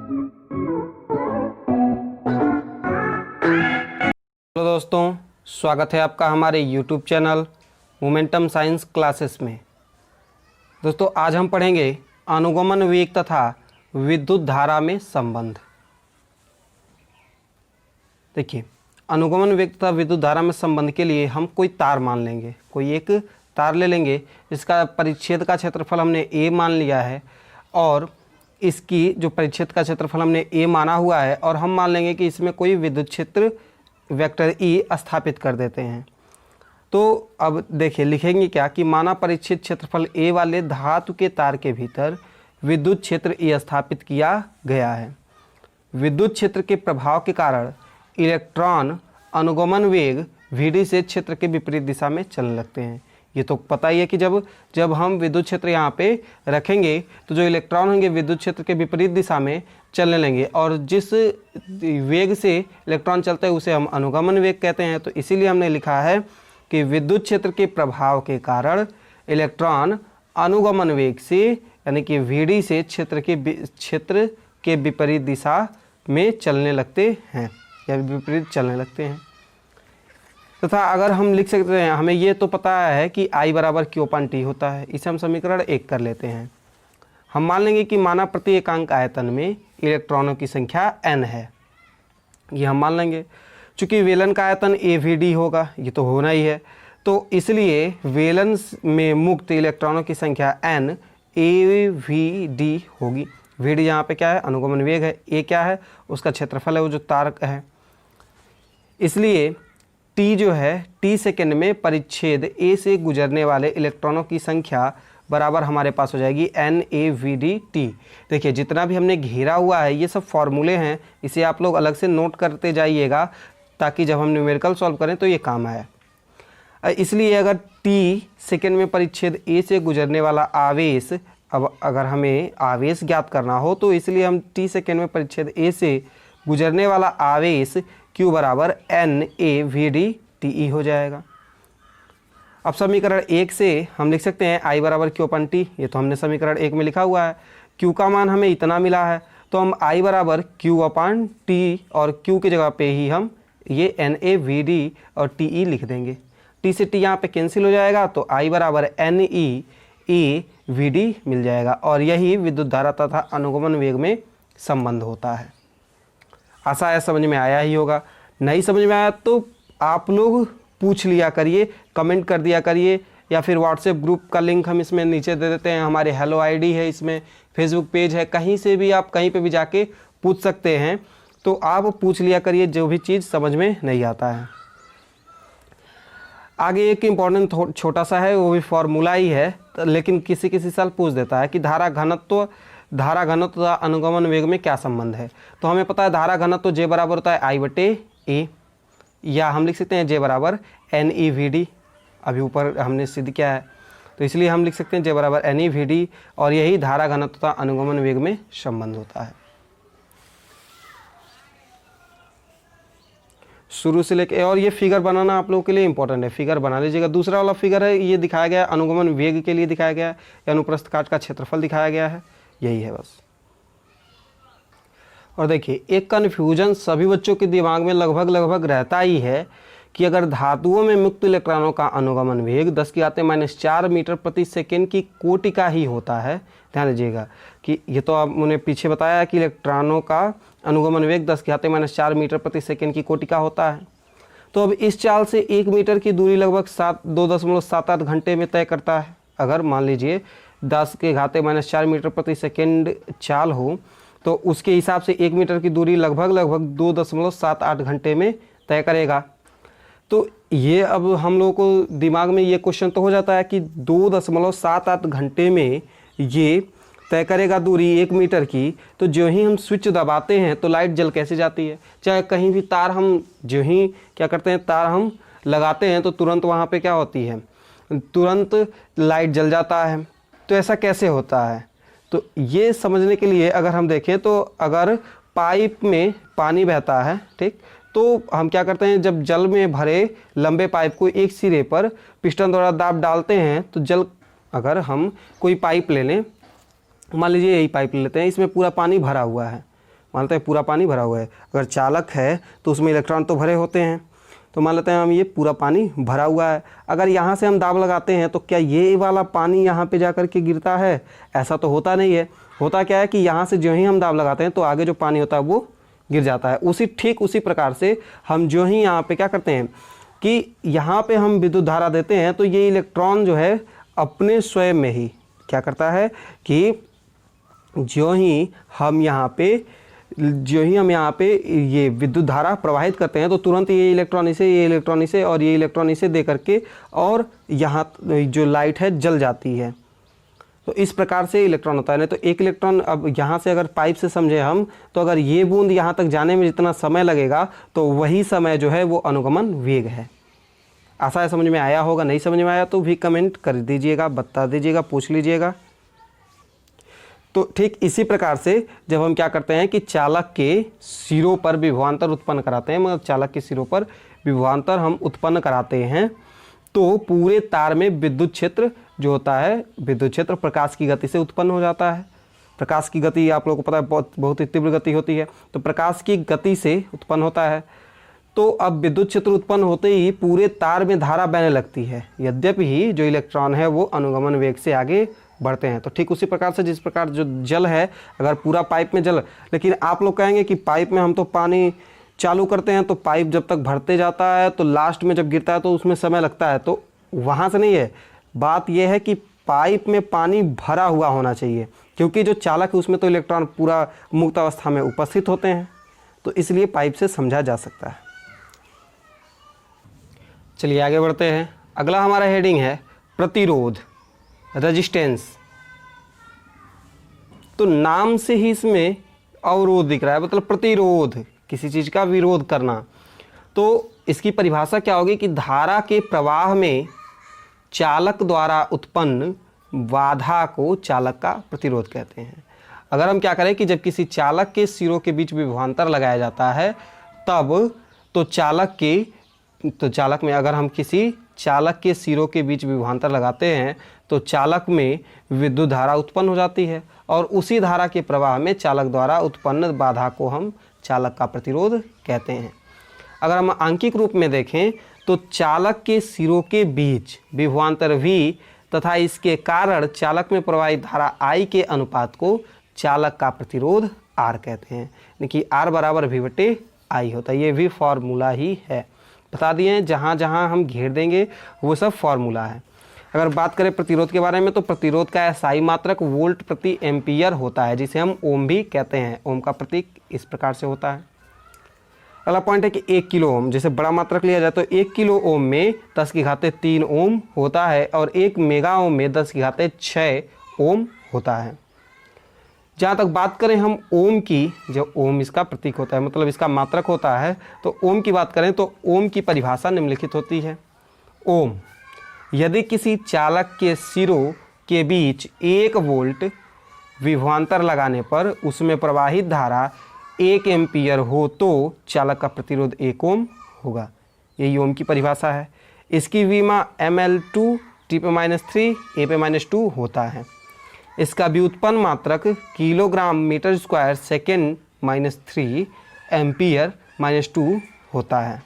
Hello दोस्तों, स्वागत है आपका हमारे YouTube channel momentum science classes में। दोस्तों, आज हम पढ़ेंगे अनुगमन वेग तथा विद्युत धारा में संबंध। देखिए, अनुगमन वेग तथा विद्युत धारा में संबंध के लिए हम कोई तार मान लेंगे, कोई एक तार ले लेंगे जिसका परिच्छेद का क्षेत्रफल हमने a मान लिया है और इसकी जो परिच्छेद का क्षेत्रफल हमने a माना हुआ है, और हम मान लेंगे कि इसमें कोई विद्युत क्षेत्र वेक्टर E स्थापित कर देते हैं। तो अब देखिए, लिखेंगे क्या कि माना परिच्छेद क्षेत्रफल A वाले धातु के तार के भीतर विद्युत क्षेत्र E स्थापित किया गया है। विद्युत क्षेत्र के प्रभाव के कारण इलेक्ट्रॉन अनुगमन वेग Vd से क्षेत्र के विपरीत दिशा में चलने लगते हैं। ये तो पता ही है कि जब हम विद्युत क्षेत्र यहाँ पे रखेंगे तो जो इलेक्ट्रॉन होंगे विद्युत क्षेत्र के विपरीत दिशा में चलने लगेंगे, और जिस वेग से इलेक्ट्रॉन चलता है उसे हम अनुगमन वेग कहते हैं। तो इसीलिए हमने लिखा है कि विद्युत क्षेत्र के प्रभाव के कारण इलेक्ट्रॉन अनुगमन वेग से यानी कि Vd से क्षेत्र के विपरीत दिशा में चलने लगते हैं या विपरीत चलने लगते हैं। तथा अगर हम लिख सकते हैं, हमें ये तो पता है कि I बराबर Q/T होता है, इसे हम समीकरण 1 कर लेते हैं। हम मान लेंगे कि माना प्रति एकांक आयतन में इलेक्ट्रॉनों की संख्या n है, ये हम मान लेंगे। चूँकि वेलन का आयतन AVD होगा, ये तो होना ही है, तो इसलिए वेलन में मुक्त इलेक्ट्रॉनों की संख्या n AVD होगी। Vd यहाँ पे क्या है? अनुगमन वेग है। A क्या है? उसका क्षेत्रफल है, वो जो तार है। इसलिए T जो है, T सेकेंड में परिच्छेद A से गुजरने वाले इलेक्ट्रॉनों की संख्या बराबर हमारे पास हो जाएगी NAVDT। देखिए, जितना भी हमने घेरा हुआ है ये सब फॉर्मूले हैं, इसे आप लोग अलग से नोट करते जाइएगा ताकि जब हम न्यूमेरिकल सॉल्व करें तो ये काम आए। इसलिए अगर T सेकेंड में परिच्छेद A से गुजरने वाला आवेश, अब अगर हमें आवेश ज्ञात करना हो तो इसलिए हम T सेकेंड में परिच्छेद A से गुजरने वाला आवेश Q बराबर NAVDTE हो जाएगा। अब समीकरण 1 से हम लिख सकते हैं I बराबर Q/T, ये तो हमने समीकरण 1 में लिखा हुआ है। Q का मान हमें इतना मिला है, तो हम I बराबर Q/T और Q की जगह पे ही हम ये NAVD और TE लिख देंगे। T से T यहाँ पे कैंसिल हो जाएगा, तो I बराबर NEAVD मिल जाएगा, और यही विद्युत धारा तथा अनुगमन वेग में संबंध होता है। आशा है समझ में आया ही होगा। नहीं समझ में आया तो आप लोग पूछ लिया करिए, कमेंट कर दिया करिए, या फिर व्हाट्सएप ग्रुप का लिंक हम इसमें नीचे दे देते हैं। हमारे हेलो आईडी है, इसमें फेसबुक पेज है, कहीं से भी आप कहीं पे भी जाके पूछ सकते हैं। तो आप पूछ लिया करिए जो भी चीज़ समझ में नहीं आता है। आगे एक इम्पॉर्टेंट छोटा सा है, वो भी फॉर्मूला ही है, लेकिन किसी किसी साल पूछ देता है कि धारा घनत्व तथा अनुगमन वेग में क्या संबंध है। तो हमें पता है धारा घनत्व J बराबर होता है I/A, या हम लिख सकते हैं J बराबर NEVD। अभी ऊपर हमने सिद्ध किया है, तो इसलिए हम लिख सकते हैं J बराबर NEVD, और यही धारा घनत्व तथा अनुगमन वेग में संबंध होता है। शुरू से लेके, और ये फिगर बनाना आप लोगों के लिए इंपॉर्टेंट है, फिगर बना लीजिएगा। दूसरा वाला फिगर है, ये दिखाया गया है अनुगमन वेग के लिए दिखाया गया है, अनुप्रस्थ काट का क्षेत्रफल दिखाया गया है, यही है बस। और देखिए, एक कन्फ्यूजन सभी बच्चों के दिमाग में लगभग रहता ही है कि अगर धातुओं में मुक्त इलेक्ट्रॉनों का अनुगमन वेग 10⁻⁴ मीटर प्रति सेकेंड की कोटि का ही होता है। ध्यान दीजिएगा कि ये तो आपने पीछे बताया कि इलेक्ट्रॉनों का अनुगमन वेग 10⁻⁴ मीटर प्रति सेकेंड की कोटि का होता है। तो अब इस चाल से 1 मीटर की दूरी लगभग 2.78 घंटे में तय करता है। अगर मान लीजिए 10⁻⁴ मीटर प्रति सेकेंड चाल हो, तो उसके हिसाब से 1 मीटर की दूरी लगभग 2.78 घंटे में तय करेगा। तो ये अब हम लोगों को दिमाग में ये क्वेश्चन तो हो जाता है कि 2.78 घंटे में ये तय करेगा दूरी 1 मीटर की, तो जो ही हम स्विच दबाते हैं तो लाइट जल कैसे जाती है। चाहे कहीं भी तार हम जो ही क्या करते हैं, तार हम लगाते हैं तो तुरंत वहाँ पे क्या होती है, तुरंत लाइट जल जाता है। तो ऐसा कैसे होता है? तो ये समझने के लिए अगर हम देखें तो अगर पाइप में पानी बहता है, ठीक, तो हम क्या करते हैं, जब जल में भरे लंबे पाइप को एक सिरे पर पिस्टन द्वारा दाब डालते हैं तो जल, अगर हम कोई पाइप ले लें, मान लीजिए यही पाइप ले लेते हैं, इसमें पूरा पानी भरा हुआ है, मान लेते हैं पूरा पानी भरा हुआ है। अगर चालक है तो उसमें इलेक्ट्रॉन तो भरे होते हैं, तो मान लेते हैं हम ये पूरा पानी भरा हुआ है। अगर यहाँ से हम दाब लगाते हैं तो क्या ये वाला पानी यहाँ पे जा कर के गिरता है? ऐसा तो होता नहीं है। होता क्या है कि यहाँ से जो ही हम दाब लगाते हैं तो आगे जो पानी होता है वो गिर जाता है। ठीक उसी प्रकार से हम जो ही यहाँ पे क्या करते हैं कि यहाँ पे हम विद्युत धारा देते हैं तो ये इलेक्ट्रॉन जो है अपने स्वयं में ही क्या करता है कि जो ही हम यहाँ पे ये विद्युत धारा प्रवाहित करते हैं तो तुरंत ये इलेक्ट्रॉन इसे और ये इलेक्ट्रॉन इसे दे करके और यहाँ जो लाइट है जल जाती है। तो इस प्रकार से इलेक्ट्रॉन होता है। नहीं तो एक इलेक्ट्रॉन, अब यहाँ से अगर पाइप से समझे हम, तो अगर ये बूंद यहाँ तक जाने में जितना समय लगेगा तो वही समय जो है वो अनुगमन वेग है। आशा है समझ में आया होगा। नहीं समझ में आया तो भी कमेंट कर दीजिएगा, बता दीजिएगा, पूछ लीजिएगा। तो ठीक इसी प्रकार से जब हम क्या करते हैं कि चालक के सिरों पर विभवांतर उत्पन्न कराते हैं, मतलब चालक के सिरों पर विभवांतर हम उत्पन्न कराते हैं, तो पूरे तार में विद्युत क्षेत्र जो होता है, विद्युत क्षेत्र प्रकाश की गति से उत्पन्न हो जाता है। प्रकाश की गति आप लोगों को पता है बहुत ही तीव्र गति होती है, तो प्रकाश की गति से उत्पन्न होता है। तो अब विद्युत क्षेत्र उत्पन्न होते ही पूरे तार में धारा बहने लगती है, यद्यपि जो इलेक्ट्रॉन है वो अनुगमन वेग से आगे बढ़ते हैं। तो ठीक उसी प्रकार से जिस प्रकार जो जल है, अगर पूरा पाइप में जल, लेकिन आप लोग कहेंगे कि पाइप में हम तो पानी चालू करते हैं तो पाइप जब तक भरते जाता है तो लास्ट में जब गिरता है तो उसमें समय लगता है, तो वहाँ से नहीं है। बात यह है कि पाइप में पानी भरा हुआ होना चाहिए, क्योंकि जो चालक है उसमें तो इलेक्ट्रॉन पूरा मुक्त अवस्था में उपस्थित होते हैं, तो इसलिए पाइप से समझा जा सकता है। चलिए आगे बढ़ते हैं। अगला हमारा हेडिंग है प्रतिरोध, रेजिस्टेंस। तो नाम से ही इसमें अवरोध दिख रहा है, मतलब प्रतिरोध, किसी चीज़ का विरोध करना। तो इसकी परिभाषा क्या होगी कि धारा के प्रवाह में चालक द्वारा उत्पन्न बाधा को चालक का प्रतिरोध कहते हैं। अगर हम क्या करें कि जब किसी चालक के सिरों के बीच विभवांतर लगाया जाता है तब तो चालक में अगर हम किसी चालक के सिरों के बीच विभवांतर लगाते हैं तो चालक में विद्युत धारा उत्पन्न हो जाती है, और उसी धारा के प्रवाह में चालक द्वारा उत्पन्न बाधा को हम चालक का प्रतिरोध कहते हैं। अगर हम आंकिक रूप में देखें तो चालक के सिरों के बीच विभवांतर V तथा इसके कारण चालक में प्रवाहित धारा I के अनुपात को चालक का प्रतिरोध R कहते हैं, यानी कि R बराबर V/I होता है। ये भी फॉर्मूला ही है, बता दिए। जहाँ जहाँ हम घेर देंगे वो सब फॉर्मूला है। अगर बात करें प्रतिरोध के बारे में तो प्रतिरोध का SI मात्रक वोल्ट प्रति एम्पियर होता है, जिसे हम ओम भी कहते हैं। ओम का प्रतीक इस प्रकार से होता है। अगला पॉइंट है कि 1 किलो ओम, जैसे बड़ा मात्रक लिया जाए तो 1 किलो ओम में 10⁻³ ओम होता है, और 1 मेगा ओम में 10�6 ओम होता है। जहाँ तक बात करें हम ओम की, जो ओम इसका प्रतीक होता है, मतलब इसका मात्रक होता है, तो ओम की बात करें तो ओम की परिभाषा निम्नलिखित होती है। ओम, यदि किसी चालक के सिरों के बीच 1 वोल्ट विभवांतर लगाने पर उसमें प्रवाहित धारा 1 एम्पियर हो तो चालक का प्रतिरोध 1 ओम होगा। यही ओम की परिभाषा है। इसकी विमा ml2 T⁻³ A⁻² होता है। इसका व्युत्पन्न मात्रक kilogram metre square second -3 ampere -2 होता है।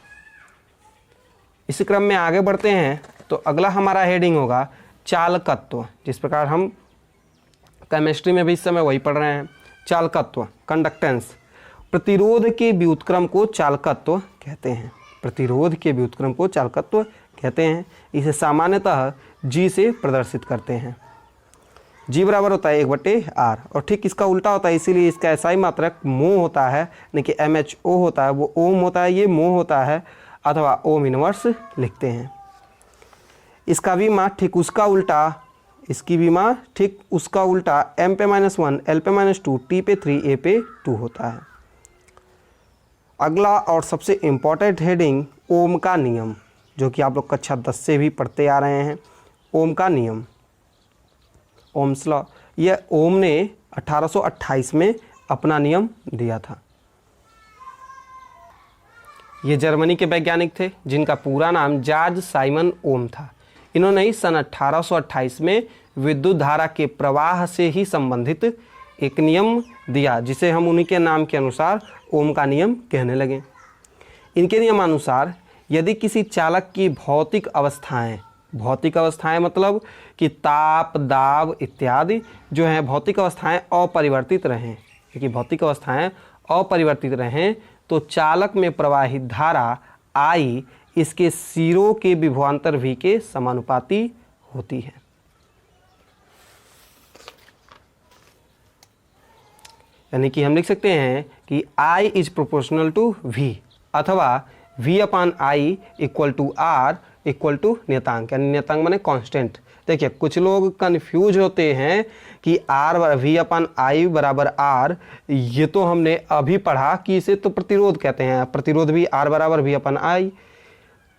इस क्रम में आगे बढ़ते हैं तो अगला हमारा हेडिंग होगा चालकत्व। जिस प्रकार हम केमिस्ट्री में भी इस समय वही पढ़ रहे हैं, चालकत्व, कंडक्टेंस। प्रतिरोध के व्युत्क्रम को चालकत्व कहते हैं। प्रतिरोध के व्युत्क्रम को चालकत्व कहते हैं। इसे सामान्यतः G से प्रदर्शित करते हैं। G बराबर होता है 1/R, और ठीक इसका उल्टा होता है, इसीलिए इसका SI मात्रक मो होता है, यानी कि MHO होता है, वो ओम होता है, ये मो होता है, अथवा ओम इनवर्स लिखते हैं। इसका विमा ठीक उसका उल्टा, इसकी विमा ठीक उसका उल्टा m⁻⁻1 l⁻², t⁻3 a⁻2 होता है। अगला और सबसे इम्पॉर्टेंट हेडिंग ओम का नियम, जो कि आप लोग कक्षा 10 से भी पढ़ते आ रहे हैं। ओम का नियम, ओम्स लॉ, यह ओम ने 1828 में अपना नियम दिया था। ये जर्मनी के वैज्ञानिक थे जिनका पूरा नाम जॉर्ज साइमन ओम था। इन्होंने ही सन 1828 में विद्युत धारा के प्रवाह से ही संबंधित एक नियम दिया, जिसे हम उन्हीं के नाम के अनुसार ओम का नियम कहने लगे। इनके नियमानुसार यदि किसी चालक की भौतिक अवस्थाएं मतलब कि ताप, दाब इत्यादि जो हैं भौतिक अवस्थाएं अपरिवर्तित रहें, क्योंकि भौतिक अवस्थाएं अपरिवर्तित रहें तो चालक में प्रवाहित धारा I इसके सिरों के विभवांतर V के समानुपाती होती है। यानी कि हम लिख सकते हैं कि I is proportional to V अथवा V/I equal to R equal to नियतांक, यानी नियतांक माने कांस्टेंट। देखिए कुछ लोग कंफ्यूज होते हैं कि V/I बराबर R, ये तो हमने अभी पढ़ा कि इसे तो प्रतिरोध कहते हैं, प्रतिरोध भी R बराबर V/I।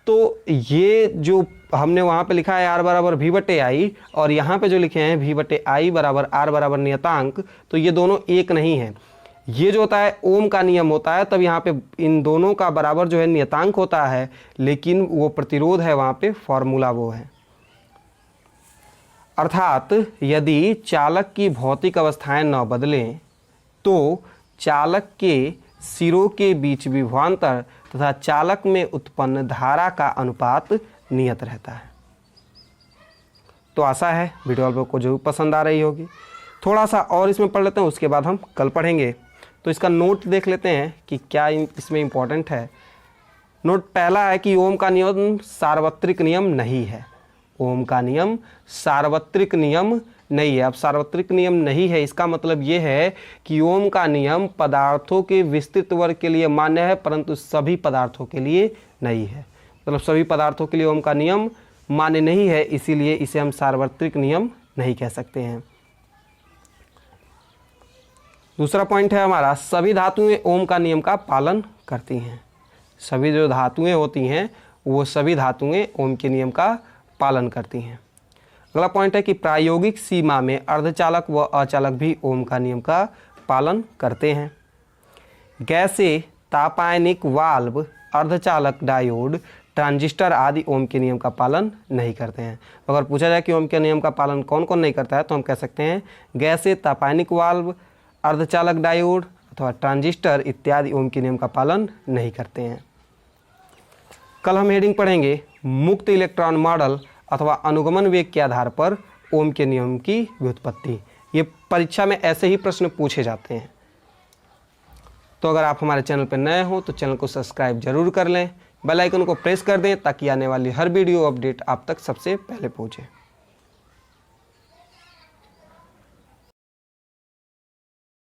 तो ये जो हमने वहाँ पे लिखा है R बराबर V/I और यहाँ पे जो लिखे हैं V/I बराबर R बराबर नियतांक, तो ये दोनों एक नहीं है। ये जो होता है ओम का नियम होता है, तब यहाँ पे इन दोनों का बराबर जो है नियतांक होता है, लेकिन वो प्रतिरोध है वहाँ पे फॉर्मूला वो है। अर्थात यदि चालक की भौतिक अवस्थाएं न बदलें तो चालक के सिरों के बीच विभवांतर तथा चालक में उत्पन्न धारा का अनुपात नियत रहता है। तो आशा है वीडियो आप लोग को जरूर पसंद आ रही होगी। थोड़ा सा और इसमें पढ़ लेते हैं, उसके बाद हम कल पढ़ेंगे। तो इसका नोट देख लेते हैं कि क्या इसमें इम्पोर्टेंट है। नोट पहला है कि ओम का नियम सार्वत्रिक नियम नहीं है। ओम का नियम सार्वत्रिक नियम नहीं है। अब सार्वत्रिक नियम नहीं है, इसका मतलब ये है कि ओम का नियम पदार्थों के विस्तृत वर्ग के लिए मान्य है, परंतु सभी पदार्थों के लिए नहीं है। मतलब सभी पदार्थों के लिए ओम का नियम मान्य नहीं है, इसीलिए इसे हम सार्वत्रिक नियम नहीं कह सकते हैं। दूसरा पॉइंट है हमारा, सभी धातुएं ओम का नियम का पालन करती हैं। सभी जो धातुएं होती हैं वो सभी धातुएं ओम के नियम का पालन करती हैं। अगला पॉइंट है कि प्रायोगिक सीमा में अर्धचालक व अचालक भी ओम का नियम का पालन करते हैं। गैसें, तापायनिक वाल्व, अर्धचालक डायोड, ट्रांजिस्टर आदि ओम के नियम का पालन नहीं करते हैं। अगर पूछा जाए कि ओम के नियम का पालन कौन कौन नहीं करता है, तो हम कह सकते हैं गैसें, तापायनिक वाल्व, अर्धचालक डायोड अथवा ट्रांजिस्टर इत्यादि ओम के नियम का पालन नहीं करते हैं। कल हम हेडिंग पढ़ेंगे मुक्त इलेक्ट्रॉन मॉडल अथवा अनुगमन वेग के आधार पर ओम के नियम की व्युत्पत्ति। ये परीक्षा में ऐसे ही प्रश्न पूछे जाते हैं। तो अगर आप हमारे चैनल पर नए हो तो चैनल को सब्सक्राइब जरूर कर लें, बेल आइकन को प्रेस कर दें ताकि आने वाली हर वीडियो अपडेट आप तक सबसे पहले पहुँचे।